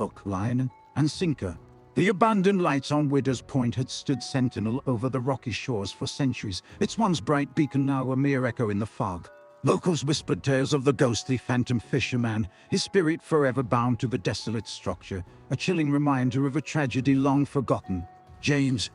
hook, line, and sinker. The abandoned lights on Widow's Point had stood sentinel over the rocky shores for centuries, its once bright beacon now a mere echo in the fog. Locals whispered tales of the ghostly Phantom Fisherman, his spirit forever bound to the desolate structure, a chilling reminder of a tragedy long forgotten. James,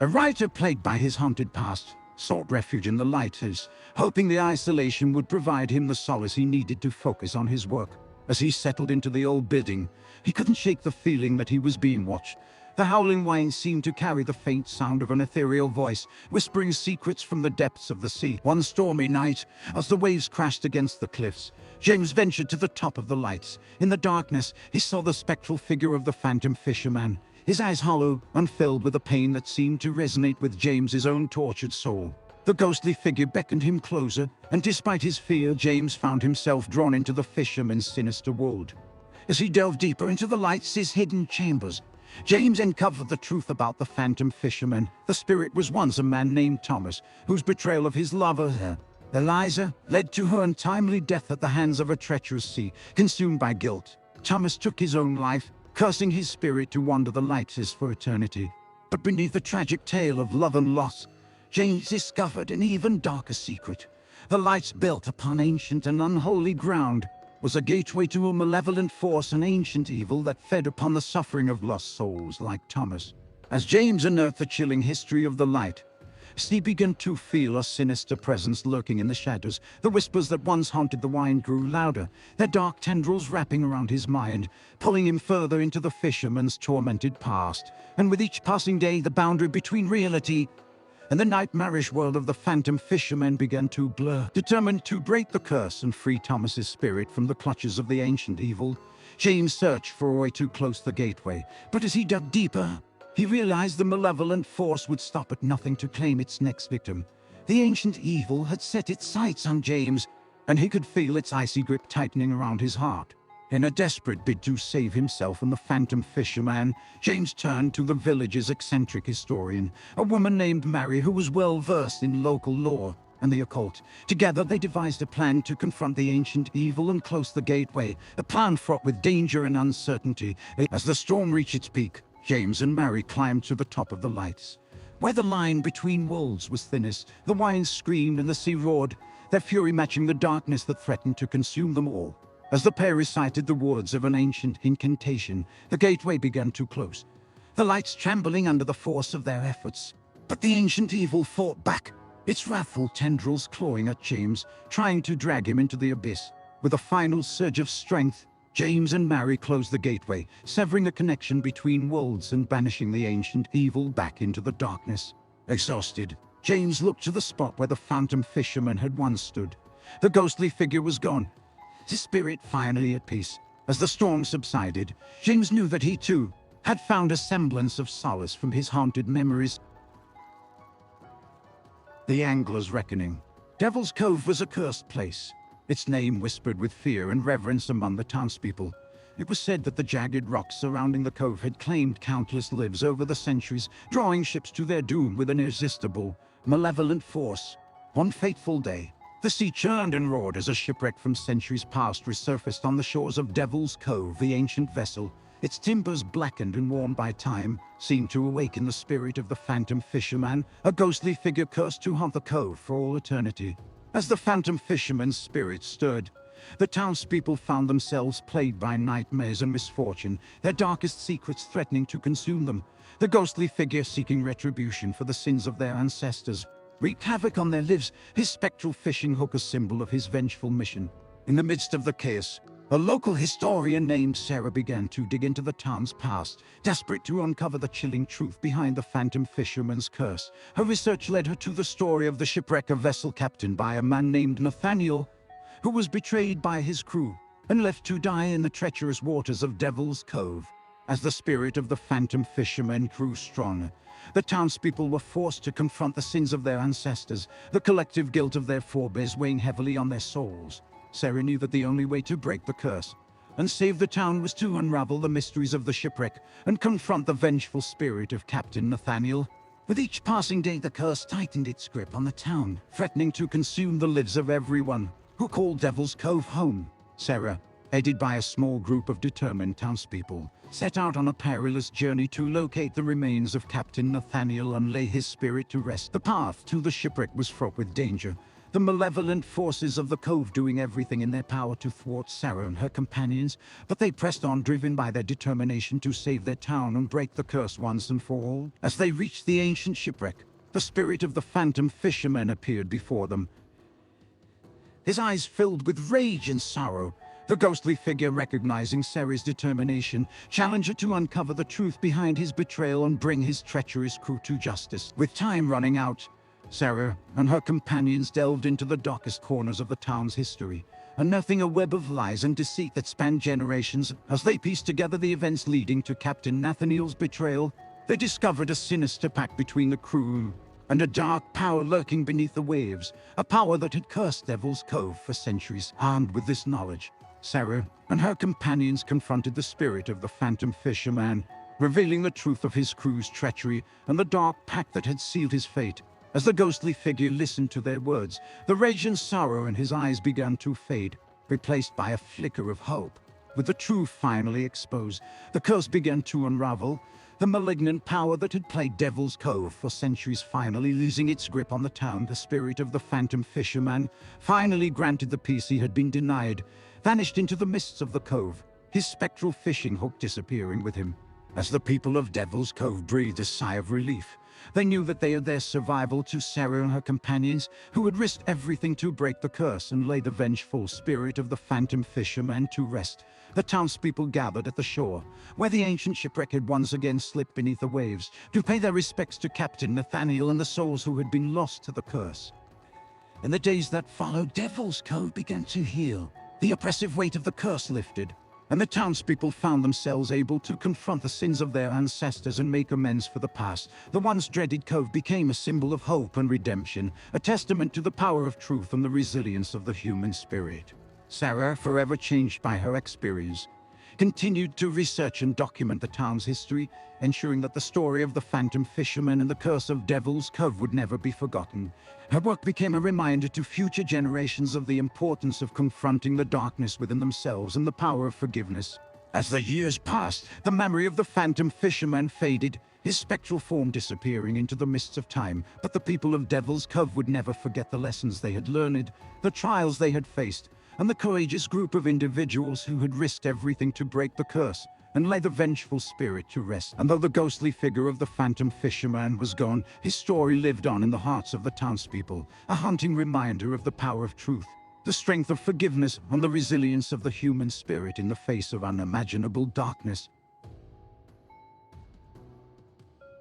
a writer plagued by his haunted past, sought refuge in the lighthouse, hoping the isolation would provide him the solace he needed to focus on his work. As he settled into the old building, he couldn't shake the feeling that he was being watched. The howling wind seemed to carry the faint sound of an ethereal voice, whispering secrets from the depths of the sea. One stormy night, as the waves crashed against the cliffs, James ventured to the top of the lights. In the darkness, he saw the spectral figure of the Phantom Fisherman, his eyes hollow and filled with a pain that seemed to resonate with James's own tortured soul. The ghostly figure beckoned him closer, and despite his fear, James found himself drawn into the fisherman's sinister world. As he delved deeper into the light's hidden chambers, James uncovered the truth about the Phantom Fisherman. The spirit was once a man named Thomas, whose betrayal of his lover, Eliza, led to her untimely death at the hands of a treacherous sea. Consumed by guilt, Thomas took his own life, cursing his spirit to wander the lights for eternity. But beneath the tragic tale of love and loss, James discovered an even darker secret. The lights, built upon ancient and unholy ground, was a gateway to a malevolent force, an ancient evil that fed upon the suffering of lost souls like Thomas. As James unearthed the chilling history of the light, he began to feel a sinister presence lurking in the shadows. The whispers that once haunted the wind grew louder, their dark tendrils wrapping around his mind, pulling him further into the fisherman's tormented past. And with each passing day, the boundary between reality and the nightmarish world of the Phantom Fisherman began to blur. Determined to break the curse and free Thomas's spirit from the clutches of the ancient evil, James searched for a way to close the gateway. But as he dug deeper, he realized the malevolent force would stop at nothing to claim its next victim. The ancient evil had set its sights on James, and he could feel its icy grip tightening around his heart. In a desperate bid to save himself and the Phantom Fisherman, James turned to the village's eccentric historian, a woman named Mary who was well versed in local lore and the occult. Together they devised a plan to confront the ancient evil and close the gateway, a plan fraught with danger and uncertainty. As the storm reached its peak, James and Mary climbed to the top of the lights. Where the line between worlds was thinnest, the wind screamed and the sea roared, their fury matching the darkness that threatened to consume them all. As the pair recited the words of an ancient incantation, the gateway began to close, the lights trembling under the force of their efforts. But the ancient evil fought back, its wrathful tendrils clawing at James, trying to drag him into the abyss. With a final surge of strength, James and Mary closed the gateway, severing the connection between worlds and banishing the ancient evil back into the darkness. Exhausted, James looked to the spot where the Phantom Fisherman had once stood. The ghostly figure was gone, his spirit finally at peace. As the storm subsided, James knew that he too had found a semblance of solace from his haunted memories. The Angler's Reckoning. Devil's Cove was a cursed place, its name whispered with fear and reverence among the townspeople. It was said that the jagged rocks surrounding the cove had claimed countless lives over the centuries, drawing ships to their doom with an irresistible, malevolent force. One fateful day, the sea churned and roared as a shipwreck from centuries past resurfaced on the shores of Devil's Cove. The ancient vessel, its timbers blackened and worn by time, seemed to awaken the spirit of the Phantom Fisherman, a ghostly figure cursed to haunt the cove for all eternity. As the Phantom Fisherman's spirit stirred, the townspeople found themselves plagued by nightmares and misfortune, their darkest secrets threatening to consume them. The ghostly figure, seeking retribution for the sins of their ancestors, wreaked havoc on their lives, his spectral fishing hook a symbol of his vengeful mission. In the midst of the chaos, a local historian named Sarah began to dig into the town's past, desperate to uncover the chilling truth behind the Phantom Fisherman's curse. Her research led her to the story of the shipwreck of a vessel captained by a man named Nathaniel, who was betrayed by his crew and left to die in the treacherous waters of Devil's Cove. As the spirit of the Phantom Fisherman grew stronger, the townspeople were forced to confront the sins of their ancestors, the collective guilt of their forebears weighing heavily on their souls. Sarah knew that the only way to break the curse and save the town was to unravel the mysteries of the shipwreck and confront the vengeful spirit of Captain Nathaniel. With each passing day, the curse tightened its grip on the town, threatening to consume the lives of everyone who called Devil's Cove home. Sarah, headed by a small group of determined townspeople, set out on a perilous journey to locate the remains of Captain Nathaniel and lay his spirit to rest. The path to the shipwreck was fraught with danger, the malevolent forces of the cove doing everything in their power to thwart Sarah and her companions, but they pressed on, driven by their determination to save their town and break the curse once and for all. As they reached the ancient shipwreck, the spirit of the Phantom Fisherman appeared before them, his eyes filled with rage and sorrow. The ghostly figure, recognizing Sarah's determination, challenged her to uncover the truth behind his betrayal and bring his treacherous crew to justice. With time running out, Sarah and her companions delved into the darkest corners of the town's history, unearthing a web of lies and deceit that spanned generations. As they pieced together the events leading to Captain Nathaniel's betrayal, they discovered a sinister pact between the crew and a dark power lurking beneath the waves, a power that had cursed Devil's Cove for centuries. Armed with this knowledge, Sarah and her companions confronted the spirit of the Phantom Fisherman, revealing the truth of his crew's treachery and the dark pact that had sealed his fate. As the ghostly figure listened to their words, the rage and sorrow in his eyes began to fade, replaced by a flicker of hope. With the truth finally exposed, the curse began to unravel, the malignant power that had plagued Devil's Cove for centuries finally losing its grip on the town. The spirit of the Phantom Fisherman, finally granted the peace he had been denied, vanished into the mists of the cove, his spectral fishing hook disappearing with him. As the people of Devil's Cove breathed a sigh of relief, they knew that they owed their survival to Sarah and her companions, who had risked everything to break the curse and lay the vengeful spirit of the Phantom Fisherman to rest. The townspeople gathered at the shore, where the ancient shipwreck had once again slipped beneath the waves, to pay their respects to Captain Nathaniel and the souls who had been lost to the curse. In the days that followed, Devil's Cove began to heal. The oppressive weight of the curse lifted, and the townspeople found themselves able to confront the sins of their ancestors and make amends for the past. The once dreaded cove became a symbol of hope and redemption, a testament to the power of truth and the resilience of the human spirit. Sarah, forever changed by her experience, continued to research and document the town's history, ensuring that the story of the Phantom Fisherman and the curse of Devil's Cove would never be forgotten. Her work became a reminder to future generations of the importance of confronting the darkness within themselves and the power of forgiveness. As the years passed, the memory of the Phantom Fisherman faded, his spectral form disappearing into the mists of time. But the people of Devil's Cove would never forget the lessons they had learned, the trials they had faced, and the courageous group of individuals who had risked everything to break the curse and lay the vengeful spirit to rest. And though the ghostly figure of the Phantom Fisherman was gone, his story lived on in the hearts of the townspeople, a haunting reminder of the power of truth, the strength of forgiveness, and the resilience of the human spirit in the face of unimaginable darkness.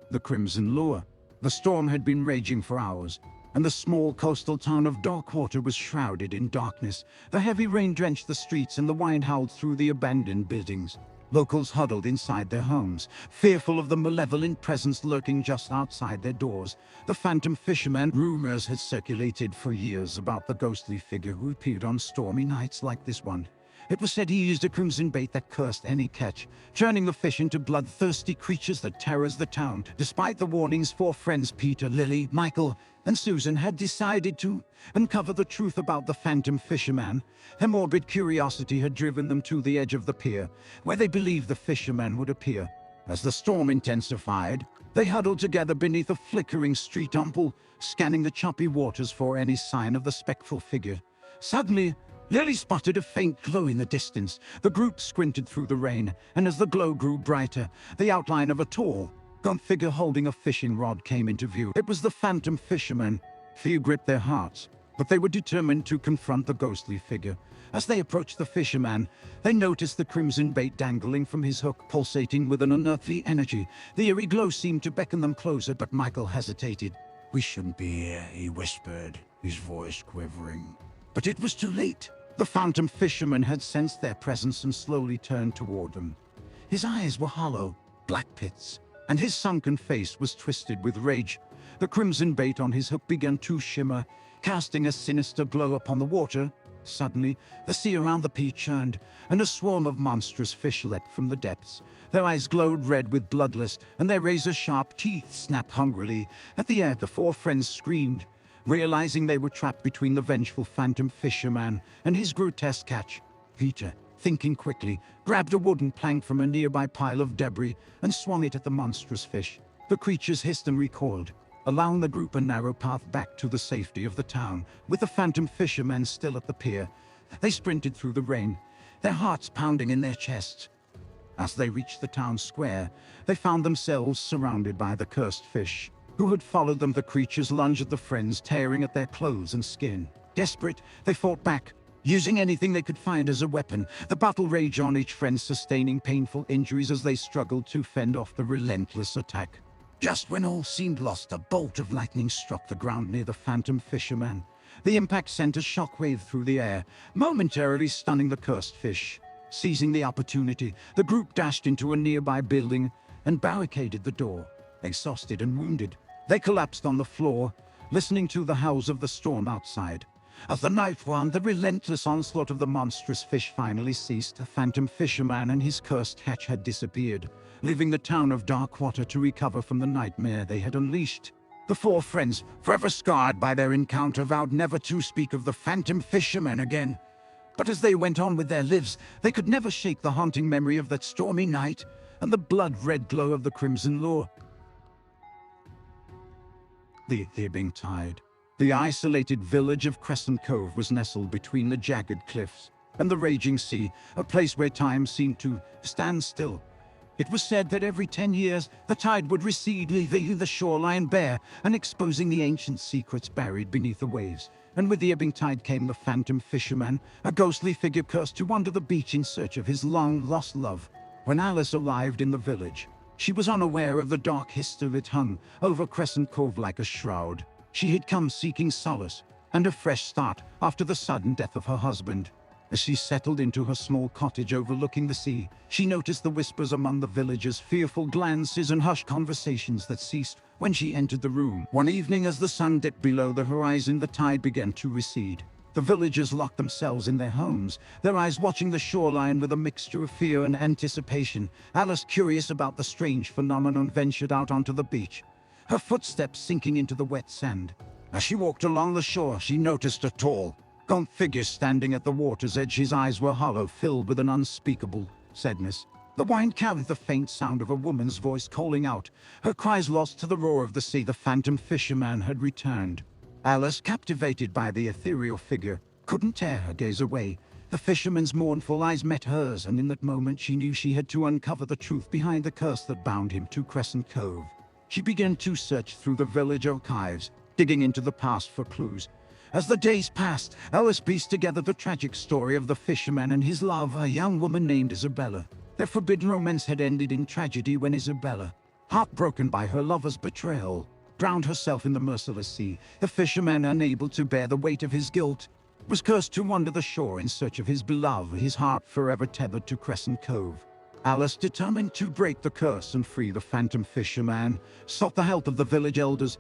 The Crimson Lure. The storm had been raging for hours, and the small coastal town of Darkwater was shrouded in darkness. The heavy rain drenched the streets and the wind howled through the abandoned buildings. Locals huddled inside their homes, fearful of the malevolent presence lurking just outside their doors. The Phantom Fisherman. Rumors had circulated for years about the ghostly figure who appeared on stormy nights like this one. It was said he used a crimson bait that cursed any catch, turning the fish into bloodthirsty creatures that terrorized the town. Despite the warnings, four friends Peter, Lily, Michael, and Susan had decided to uncover the truth about the Phantom Fisherman. Their morbid curiosity had driven them to the edge of the pier, where they believed the fisherman would appear. As the storm intensified, they huddled together beneath a flickering street lamp, scanning the choppy waters for any sign of the spectral figure. Suddenly, Lily spotted a faint glow in the distance. The group squinted through the rain, and as the glow grew brighter, the outline of a tall, gaunt figure holding a fishing rod came into view. It was the Phantom Fisherman. Fear gripped their hearts, but they were determined to confront the ghostly figure. As they approached the fisherman, they noticed the crimson bait dangling from his hook, pulsating with an unearthly energy. The eerie glow seemed to beckon them closer, but Michael hesitated. "We shouldn't be here," he whispered, his voice quivering. But it was too late. The Phantom Fisherman had sensed their presence and slowly turned toward them. His eyes were hollow, black pits, and his sunken face was twisted with rage. The crimson bait on his hook began to shimmer, casting a sinister glow upon the water. Suddenly, the sea around the pier churned, and a swarm of monstrous fish leapt from the depths. Their eyes glowed red with bloodlust, and their razor-sharp teeth snapped hungrily. At the air, the four friends screamed, realizing they were trapped between the vengeful Phantom Fisherman and his grotesque catch. Peter, thinking quickly, grabbed a wooden plank from a nearby pile of debris and swung it at the monstrous fish. The creature's hissed and recoiled, allowing the group a narrow path back to the safety of the town. With the Phantom Fisherman still at the pier, they sprinted through the rain, their hearts pounding in their chests. As they reached the town square, they found themselves surrounded by the cursed fish, who had followed them. The creatures lunged at the friends, tearing at their clothes and skin. Desperate, they fought back, using anything they could find as a weapon. The battle raged on, each friend sustaining painful injuries as they struggled to fend off the relentless attack. Just when all seemed lost, a bolt of lightning struck the ground near the Phantom Fisherman. The impact sent a shockwave through the air, momentarily stunning the cursed fish. Seizing the opportunity, the group dashed into a nearby building and barricaded the door. Exhausted and wounded, they collapsed on the floor, listening to the howls of the storm outside. As the night waned, the relentless onslaught of the monstrous fish finally ceased. The Phantom Fisherman and his cursed hatch had disappeared, leaving the town of Darkwater to recover from the nightmare they had unleashed. The four friends, forever scarred by their encounter, vowed never to speak of the Phantom Fisherman again. But as they went on with their lives, they could never shake the haunting memory of that stormy night and the blood-red glow of the crimson lure. The Ebbing Tide. The isolated village of Crescent Cove was nestled between the jagged cliffs and the raging sea, a place where time seemed to stand still. It was said that every 10 years, the tide would recede, leaving the shoreline bare and exposing the ancient secrets buried beneath the waves. And with the ebbing tide came the Phantom Fisherman, a ghostly figure cursed to wander the beach in search of his long-lost love. When Alice arrived in the village, she was unaware of the dark history that hung over Crescent Cove like a shroud. She had come seeking solace and a fresh start after the sudden death of her husband. As she settled into her small cottage overlooking the sea, she noticed the whispers among the villagers, fearful glances and hushed conversations that ceased when she entered the room. One evening, as the sun dipped below the horizon, the tide began to recede. The villagers locked themselves in their homes, their eyes watching the shoreline with a mixture of fear and anticipation. Alice, curious about the strange phenomenon, ventured out onto the beach, her footsteps sinking into the wet sand. As she walked along the shore, she noticed a tall, gaunt figure standing at the water's edge. His eyes were hollow, filled with an unspeakable sadness. The wind carried the faint sound of a woman's voice calling out, her cries lost to the roar of the sea. The Phantom Fisherman had returned. Alice, captivated by the ethereal figure, couldn't tear her gaze away. The fisherman's mournful eyes met hers, and in that moment she knew she had to uncover the truth behind the curse that bound him to Crescent Cove. She began to search through the village archives, digging into the past for clues. As the days passed, Alice pieced together the tragic story of the fisherman and his love, a young woman named Isabella. Their forbidden romance had ended in tragedy when Isabella, heartbroken by her lover's betrayal, drowned herself in the merciless sea. The fisherman, unable to bear the weight of his guilt, was cursed to wander the shore in search of his beloved, his heart forever tethered to Crescent Cove. Alice, determined to break the curse and free the Phantom Fisherman, sought the help of the village elders.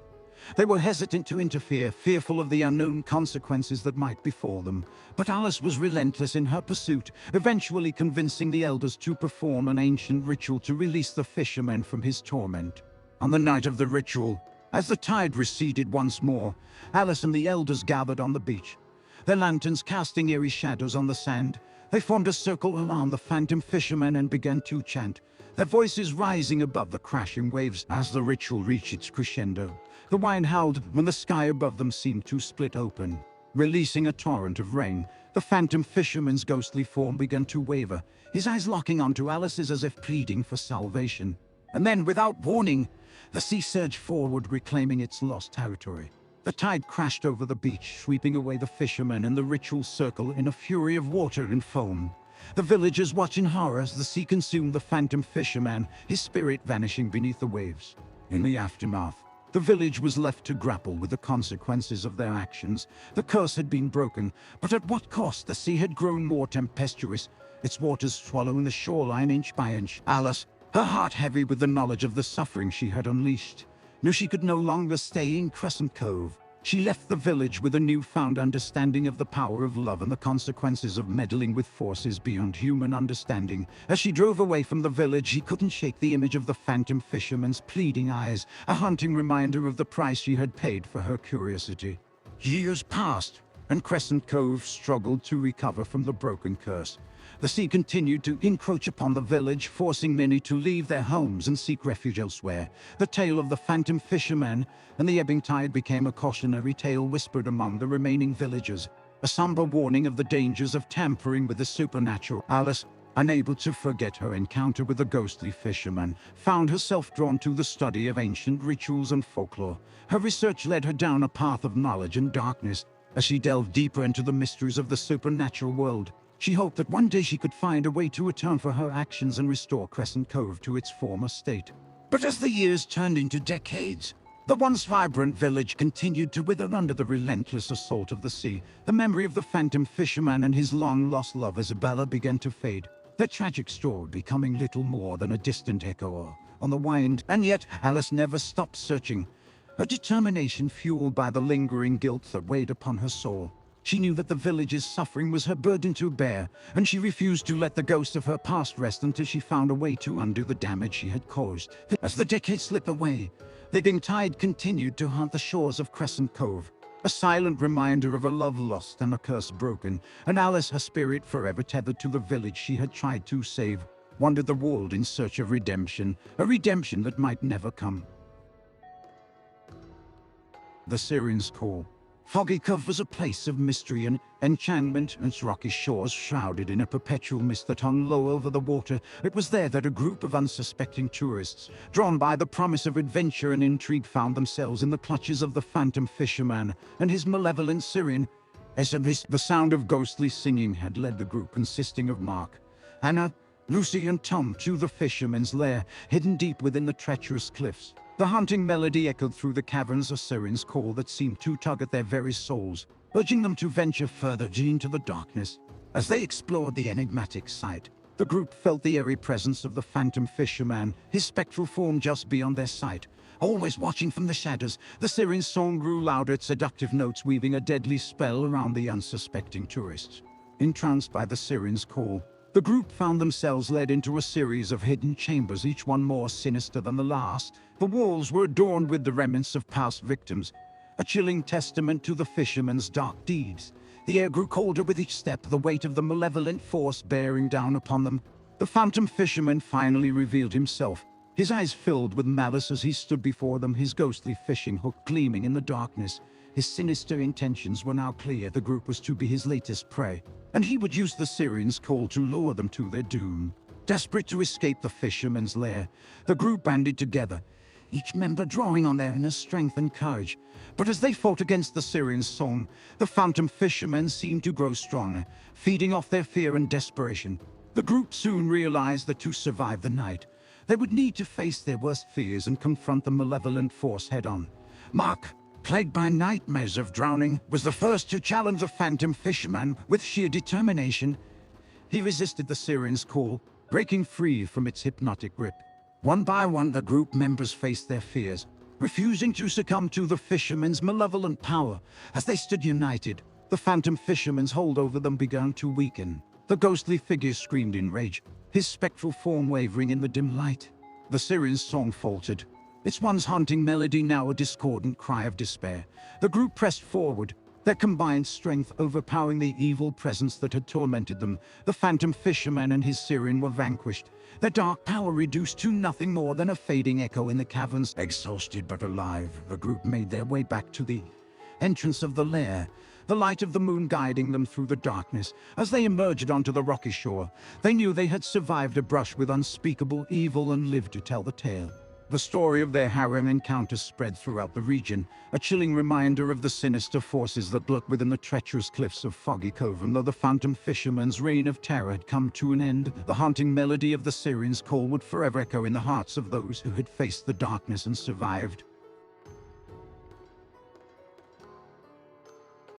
They were hesitant to interfere, fearful of the unknown consequences that might befall them. But Alice was relentless in her pursuit, eventually convincing the elders to perform an ancient ritual to release the fisherman from his torment. On the night of the ritual, as the tide receded once more, Alice and the elders gathered on the beach, their lanterns casting eerie shadows on the sand. They formed a circle around the Phantom Fisherman and began to chant, their voices rising above the crashing waves. As the ritual reached its crescendo, the wind howled when the sky above them seemed to split open, releasing a torrent of rain. The Phantom Fisherman's ghostly form began to waver, his eyes locking onto Alice's as if pleading for salvation. And then, without warning, the sea surged forward, reclaiming its lost territory. The tide crashed over the beach, sweeping away the fishermen and the ritual circle in a fury of water and foam. The villagers watched in horror as the sea consumed the Phantom Fisherman, his spirit vanishing beneath the waves. In the aftermath, the village was left to grapple with the consequences of their actions. The curse had been broken, but at what cost? The sea had grown more tempestuous, its waters swallowing the shoreline inch by inch. Alice, her heart heavy with the knowledge of the suffering she had unleashed, knew she could no longer stay in Crescent Cove. She left the village with a newfound understanding of the power of love and the consequences of meddling with forces beyond human understanding. As she drove away from the village, she couldn't shake the image of the Phantom Fisherman's pleading eyes, a haunting reminder of the price she had paid for her curiosity. Years passed, and Crescent Cove struggled to recover from the broken curse. The sea continued to encroach upon the village, forcing many to leave their homes and seek refuge elsewhere. The tale of the Phantom Fisherman and the Ebbing Tide became a cautionary tale whispered among the remaining villagers, a somber warning of the dangers of tampering with the supernatural. Alice, unable to forget her encounter with the ghostly fisherman, found herself drawn to the study of ancient rituals and folklore. Her research led her down a path of knowledge and darkness. As she delved deeper into the mysteries of the supernatural world, she hoped that one day she could find a way to atone for her actions and restore Crescent Cove to its former state. But as the years turned into decades, the once vibrant village continued to wither under the relentless assault of the sea. The memory of the Phantom Fisherman and his long-lost love Isabella began to fade, their tragic story becoming little more than a distant echo on the wind. And yet Alice never stopped searching, her determination fueled by the lingering guilt that weighed upon her soul. She knew that the village's suffering was her burden to bear, and she refused to let the ghost of her past rest until she found a way to undo the damage she had caused. As the decades slipped away, the Ebbing Tide continued to haunt the shores of Crescent Cove, a silent reminder of a love lost and a curse broken, and Alice, her spirit forever tethered to the village she had tried to save, wandered the world in search of redemption, a redemption that might never come. The Siren's Call. Foggy Cove was a place of mystery and enchantment, its rocky shores shrouded in a perpetual mist that hung low over the water. It was there that a group of unsuspecting tourists, drawn by the promise of adventure and intrigue, found themselves in the clutches of the Phantom Fisherman and his malevolent Siren. As the sound of ghostly singing had led the group consisting of Mark, Anna, Lucy and Tom to the fisherman's lair, hidden deep within the treacherous cliffs. The haunting melody echoed through the caverns, a siren's call that seemed to tug at their very souls, urging them to venture further into the darkness. As they explored the enigmatic site, the group felt the eerie presence of the Phantom Fisherman, his spectral form just beyond their sight. Always watching from the shadows, the siren's song grew louder, its seductive notes weaving a deadly spell around the unsuspecting tourists. Entranced by the siren's call, the group found themselves led into a series of hidden chambers, each one more sinister than the last. The walls were adorned with the remnants of past victims, a chilling testament to the fisherman's dark deeds. The air grew colder with each step, the weight of the malevolent force bearing down upon them. The Phantom Fisherman finally revealed himself, his eyes filled with malice as he stood before them, his ghostly fishing hook gleaming in the darkness. His sinister intentions were now clear. The group was to be his latest prey, and he would use the Siren's call to lure them to their doom. Desperate to escape the fisherman's lair, the group banded together, each member drawing on their inner strength and courage. But as they fought against the Siren's song, the Phantom Fishermen seemed to grow stronger, feeding off their fear and desperation. The group soon realized that to survive the night, they would need to face their worst fears and confront the malevolent force head-on. Mark, plagued by nightmares of drowning, was the first to challenge the Phantom Fisherman with sheer determination. He resisted the Siren's call, breaking free from its hypnotic grip. One by one, the group members faced their fears, refusing to succumb to the fisherman's malevolent power. As they stood united, the Phantom Fisherman's hold over them began to weaken. The ghostly figure screamed in rage, his spectral form wavering in the dim light. The Siren's song faltered, its once haunting melody now a discordant cry of despair. The group pressed forward, their combined strength overpowering the evil presence that had tormented them. The Phantom Fisherman and his Siren were vanquished, their dark power reduced to nothing more than a fading echo in the caverns. Exhausted but alive, the group made their way back to the entrance of the lair, the light of the moon guiding them through the darkness. As they emerged onto the rocky shore, they knew they had survived a brush with unspeakable evil and lived to tell the tale. The story of their harrowing encounter spread throughout the region, a chilling reminder of the sinister forces that lurk within the treacherous cliffs of Foggy Cove. And though the Phantom Fisherman's reign of terror had come to an end, the haunting melody of the Siren's call would forever echo in the hearts of those who had faced the darkness and survived.